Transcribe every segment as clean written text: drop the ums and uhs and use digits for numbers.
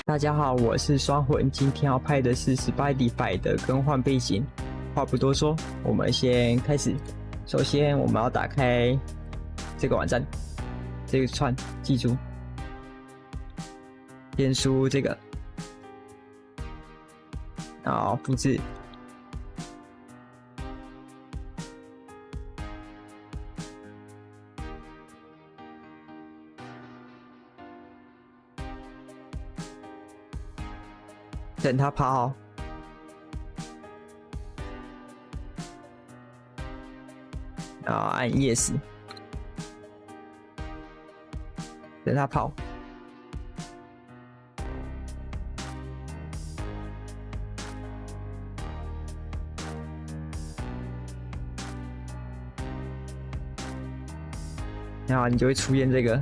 大家好，我是双魂，今天要拍的是 Spotify 的更换背景。话不多说，我们先开始。首先，我们要打开这个网站，这个串，记住，先输这个，然后复制，等它跑好。然后按 Yes， 等它跑。然后你就会出现这个。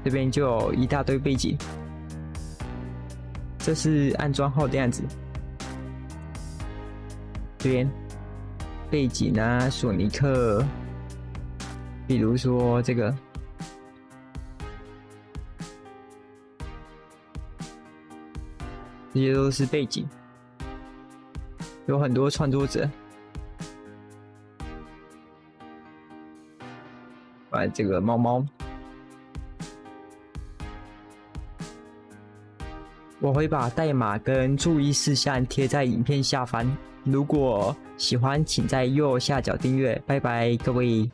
这边就有一大堆背景，这是安装后的样子。这边背景啊，索尼克，比如说这个，这些都是背景，有很多创作者。玩这个猫猫。我会把代码跟注意事项贴在影片下方，如果喜欢，请在右下角订阅。拜拜，各位。